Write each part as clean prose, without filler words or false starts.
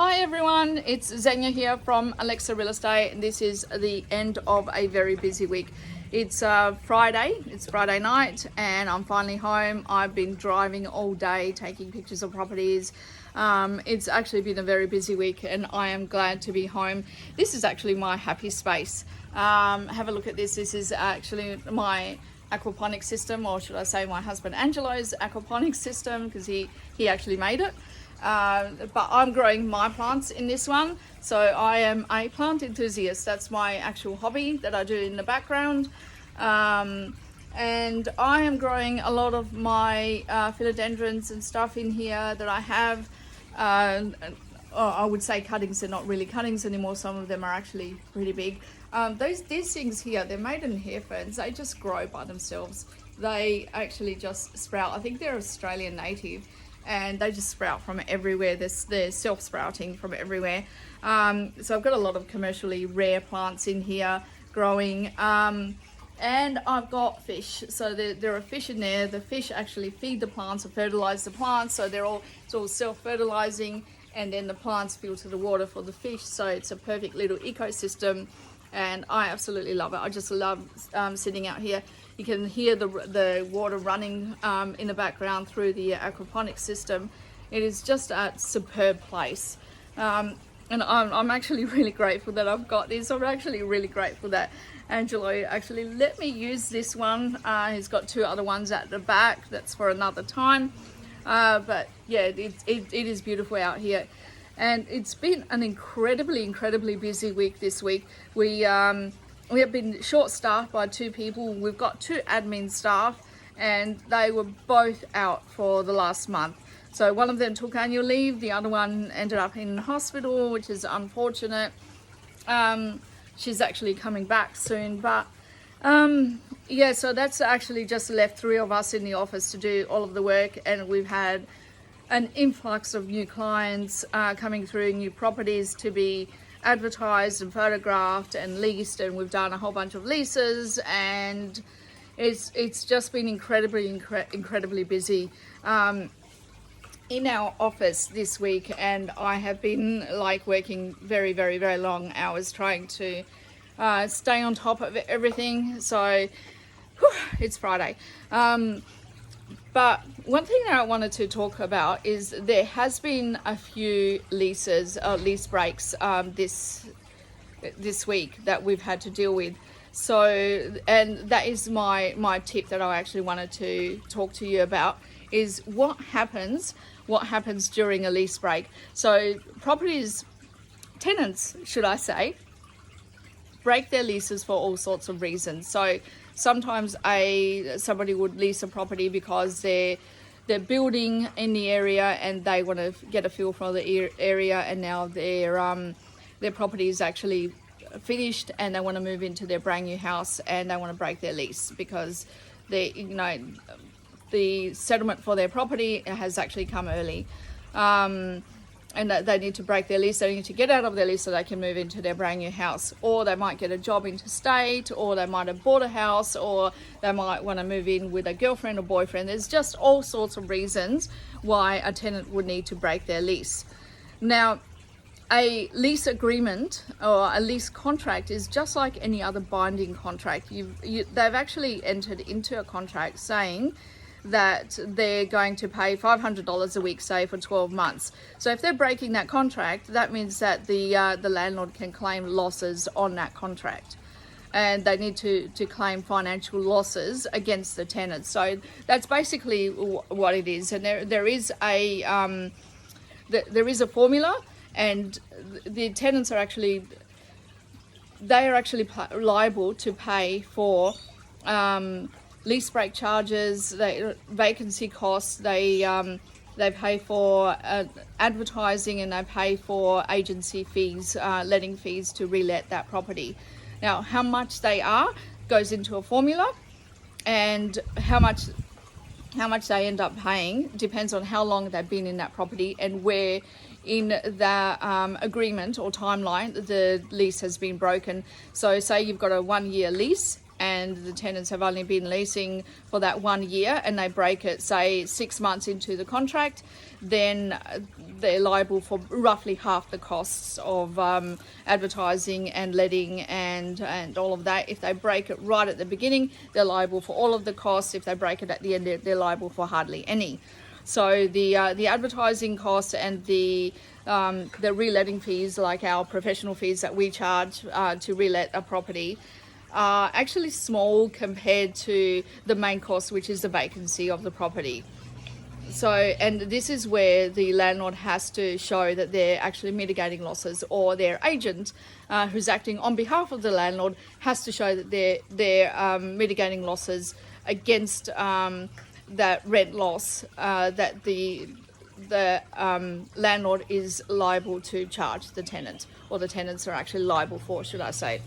Hi everyone, it's Xenia here from Alexa Real Estate, and this is the end of a very busy week. It's Friday night, and I'm finally home. I've been driving all day, taking pictures of properties. It's actually been a very busy week, and I am glad to be home. This is actually my happy space. Have a look at this. This is actually my aquaponics system, or should I say my husband Angelo's aquaponics system, because he actually made it. But I'm growing my plants in this one, so I am a plant enthusiast. That's my actual hobby that I do in the background, and I am growing a lot of my philodendrons and stuff in here that I have. I would say cuttings. They're not really cuttings anymore. Some of them are actually pretty big. These things here, they're maiden hair ferns. They just grow by themselves. They actually just sprout. I think they're Australian native, and they just sprout from everywhere. They're self-sprouting from everywhere. So I've got a lot of commercially rare plants in here growing, and I've got fish. So there are fish in there. The fish actually feed the plants or fertilize the plants, so it's all self-fertilizing, and then the plants filter the water for the fish. So it's a perfect little ecosystem, and I absolutely love it. I just love sitting out here. You can hear the water running in the background through the aquaponics system. It is just a superb place. And I'm actually really grateful that I've got this. I'm actually really grateful that Angelo actually let me use this one. He's got two other ones at the back. That's for another time. But yeah, it is beautiful out here. And it's been an incredibly busy week this week. We have been short-staffed by two people. We've got two admin staff, and they were both out for the last month. So one of them took annual leave, the other one ended up in hospital, which is unfortunate. She's actually coming back soon, but yeah, so that's actually just left three of us in the office to do all of the work, and we've had an influx of new clients coming through, new properties to be advertised and photographed and leased, and we've done a whole bunch of leases, and it's just been incredibly busy in our office this week. And I have been like working very long hours trying to stay on top of everything. So it's Friday. But one thing that I wanted to talk about is there has been a few lease breaks this week that we've had to deal with. So, and that is my tip that I actually wanted to talk to you about, is what happens during a lease break. So tenants, should I say, break their leases for all sorts of reasons. So sometimes somebody would lease a property because they're building in the area and they want to get a feel for the area, and now their property is actually finished and they want to move into their brand new house, and they want to break their lease because the settlement for their property has actually come early. And that they need to break their lease. They need to get out of their lease so they can move into their brand new house, or they might get a job interstate, or they might have bought a house, or they might want to move in with a girlfriend or boyfriend. There's just all sorts of reasons why a tenant would need to break their lease. Now, a lease agreement or a lease contract is just like any other binding contract. They've actually entered into a contract saying that they're going to pay $500 a week, say, for 12 months. So if they're breaking that contract, that means that the landlord can claim losses on that contract, and they need to claim financial losses against the tenant. So that's basically what it is. And there is a formula, and the tenants are actually liable to pay for lease break charges, vacancy costs, they pay for advertising, and they pay for agency fees, letting fees to relet that property. Now, how much they are goes into a formula, and how much they end up paying depends on how long they've been in that property and where in the agreement or timeline the lease has been broken. So say you've got a 1-year lease and the tenants have only been leasing for that 1 year and they break it, say 6 months into the contract, then they're liable for roughly half the costs of advertising and letting and all of that. If they break it right at the beginning, they're liable for all of the costs. If they break it at the end, they're liable for hardly any. So the advertising costs and the reletting fees, like our professional fees that we charge to relet a property, are actually small compared to the main cost, which is the vacancy of the property. So, and this is where the landlord has to show that they're actually mitigating losses, or their agent, who's acting on behalf of the landlord, has to show that they're mitigating losses against that rent loss that the landlord is liable to charge the tenant, or the tenants are actually liable for, should I say.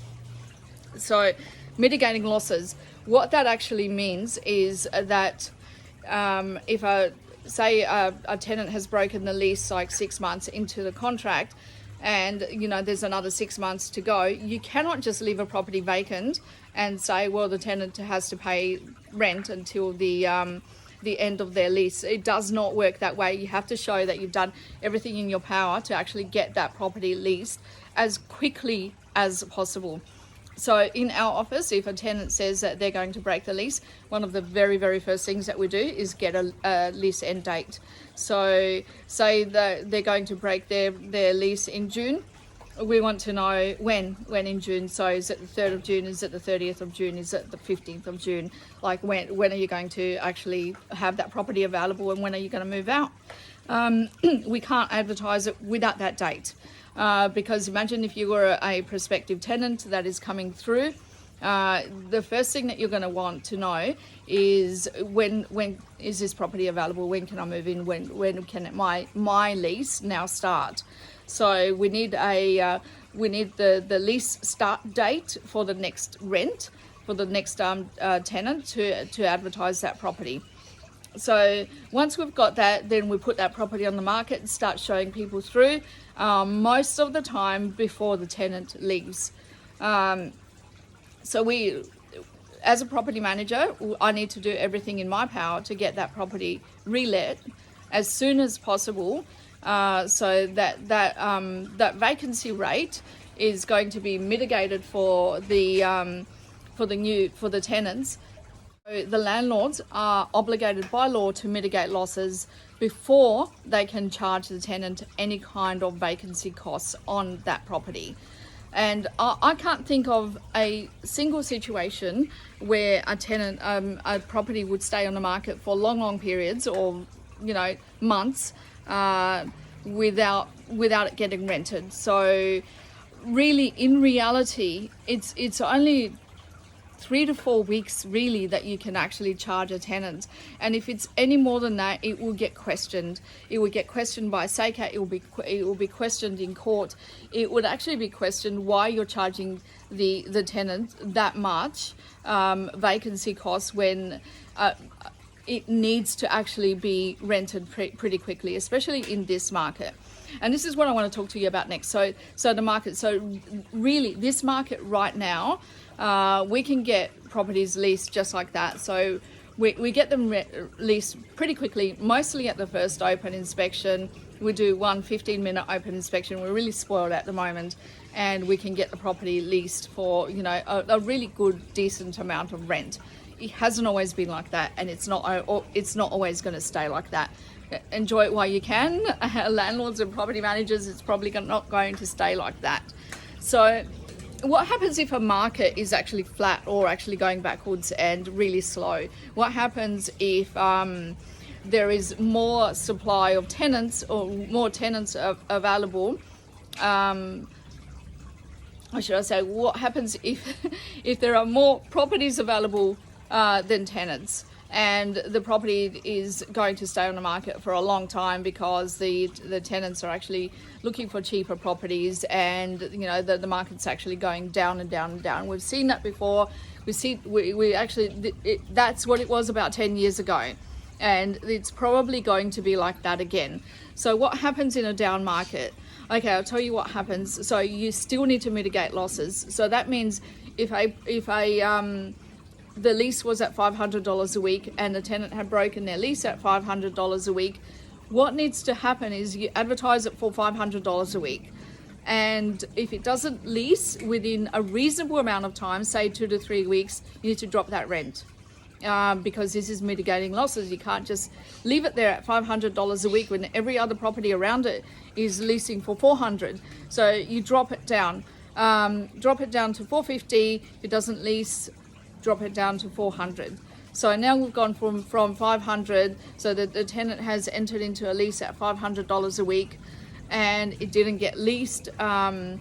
So mitigating losses, what that actually means is that if a tenant has broken the lease like 6 months into the contract, and there's another 6 months to go, you cannot just leave a property vacant and say, well, the tenant has to pay rent until the end of their lease. It does not work that way. You have to show that you've done everything in your power to actually get that property leased as quickly as possible. So in our office, if a tenant says that they're going to break the lease, one of the very, very first things that we do is get a lease end date. So say that they're going to break their lease in June. We want to know when in June. So is it the 3rd of June? Is it the 30th of June? Is it the 15th of June? Like when are you going to actually have that property available, and when are you going to move out? We can't advertise it without that date. Because imagine if you were a prospective tenant that is coming through, the first thing that you're going to want to know is when is this property available? When can I move in? When can my lease now start? So we need the lease start date for the next rent, for the next tenant to advertise that property. So once we've got that, then we put that property on the market and start showing people through, most of the time before the tenant leaves. So as a property manager, I need to do everything in my power to get that property relet as soon as possible, so that vacancy rate is going to be mitigated for the tenants. The landlords are obligated by law to mitigate losses before they can charge the tenant any kind of vacancy costs on that property. And I can't think of a single situation where a property would stay on the market for long periods, or months, without it getting rented. So really, in reality, it's only 3 to 4 weeks really that you can actually charge a tenant, and if it's any more than that, it will get questioned. It will get questioned by SACA. It will be questioned in court. It would actually be questioned why you're charging the tenant that much vacancy costs when it needs to actually be rented pretty quickly, especially in this market. And this is what I want to talk to you about next. So the market. So really, this market right now, we can get properties leased just like that. So we get them leased pretty quickly, mostly at the first open inspection. We do one 15-minute open inspection. We're really spoiled at the moment, and we can get the property leased for a really good, decent amount of rent. It hasn't always been like that, and it's not always going to stay like that. Enjoy it while you can. Landlords and property managers, it's probably not going to stay like that. So what happens if a market is actually flat or actually going backwards and really slow? What happens if there is more supply of tenants, or more tenants available? Or should I say, what happens if there are more properties available than tenants, and the property is going to stay on the market for a long time because the tenants are actually looking for cheaper properties, and the market's actually going down and down and down. We've seen that before. That's what it was about 10 years ago, and it's probably going to be like that again. So what happens in a down market? Okay, I'll tell you what happens. So you still need to mitigate losses. So that means if a the lease was at $500 a week and the tenant had broken their lease at $500 a week, what needs to happen is you advertise it for $500 a week. And if it doesn't lease within a reasonable amount of time, say 2 to 3 weeks, you need to drop that rent. Because this is mitigating losses. You can't just leave it there at $500 a week when every other property around it is leasing for $400. So you drop it down. Drop it down to $450. If it doesn't lease, drop it down to $400. So now we've gone from $500, so that the tenant has entered into a lease at $500 a week, and it didn't get leased, and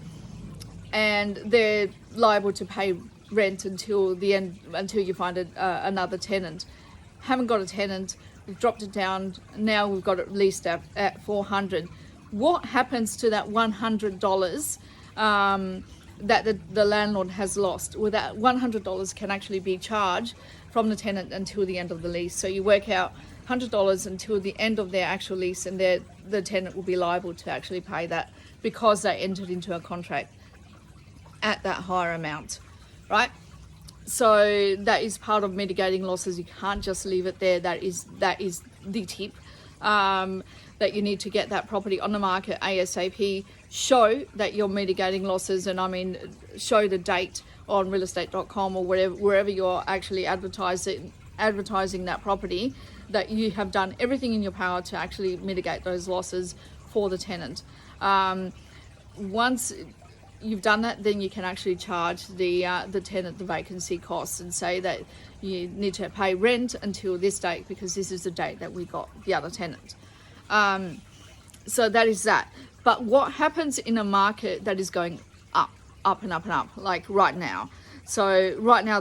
they're liable to pay rent until the end, until you find another tenant. Haven't got a tenant, we've dropped it down, now we've got it leased at $400. What happens to that $100 that the landlord has lost? Well, that $100 can actually be charged from the tenant until the end of the lease. So you work out $100 until the end of their actual lease, and the tenant will be liable to actually pay that because they entered into a contract at that higher amount, right? So that is part of mitigating losses. You can't just leave it there. That is the tip, that you need to get that property on the market ASAP. Show that you're mitigating losses, and I mean, show the date on realestate.com or wherever you're actually advertising that property, that you have done everything in your power to actually mitigate those losses for the tenant. Once you've done that, then you can actually charge the tenant the vacancy costs and say that you need to pay rent until this date because this is the date that we got the other tenant. So that is that. But what happens in a market that is going up and up and up, like right now? So right now,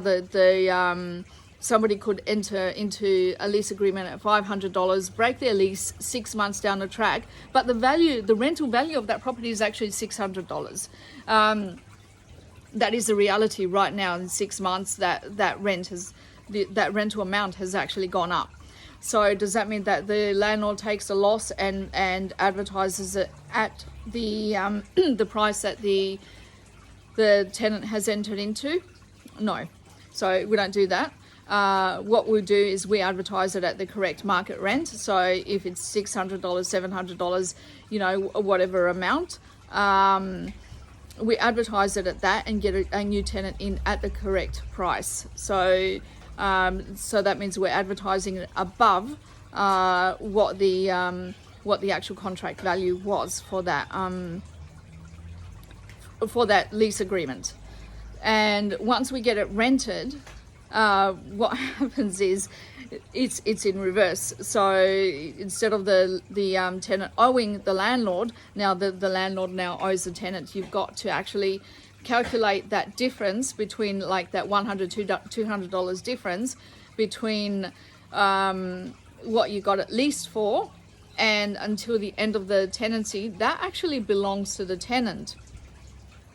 somebody could enter into a lease agreement at $500, break their lease 6 months down the track, but the rental value of that property is actually $600. That is the reality right now. In 6 months, that rental amount has actually gone up. So does that mean that the landlord takes a loss and advertises it at the the price that the tenant has entered into? No. So we don't do that. What we do is we advertise it at the correct market rent. So if it's $600, $700, whatever amount, we advertise it at that and get a new tenant in at the correct price. So that means we're advertising it above what the actual contract value was for that lease agreement. And once we get it rented, what happens is it's in reverse. So instead of the tenant owing the landlord, now the landlord now owes the tenant. You've got to actually calculate that difference between, like, that $100 difference between what you got it leased for and until the end of the tenancy. That actually belongs to the tenant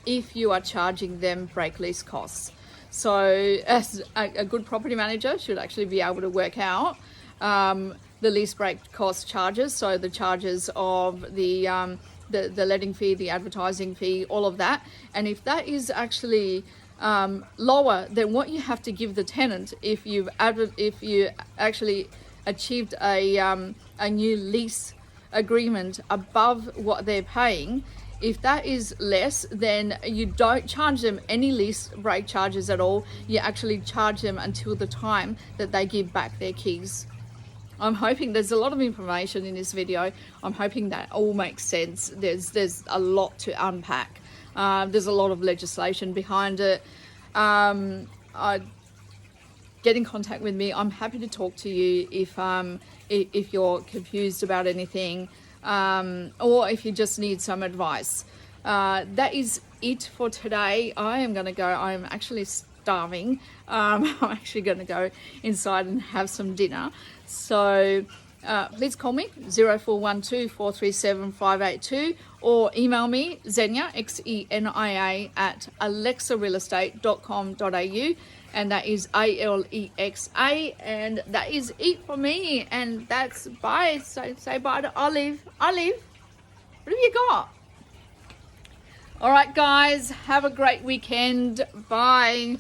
if you are charging them break lease costs. So as a good property manager should actually be able to work out the lease break cost charges, so the charges of the letting fee, the advertising fee, all of that. And if that is actually lower than what you have to give the tenant, if you actually achieved a new lease agreement above what they're paying, if that is less, then you don't charge them any lease break charges at all. You actually charge them until the time that they give back their keys. I'm hoping there's a lot of information in this video. I'm hoping that all makes sense. There's a lot to unpack. There's a lot of legislation behind it. Get in contact with me. I'm happy to talk to you if you're confused about anything, or if you just need some advice. That is it for today. I am going to go. I'm actually starving. I'm actually going to go inside and have some dinner. So please call me 0412 437 582 or email me Xenia, Xenia at alexarealestate.com.au, and that is ALEXA, and that is it for me, and that's bye. So say bye to Olive. Olive, what have you got? All right, guys, have a great weekend. Bye.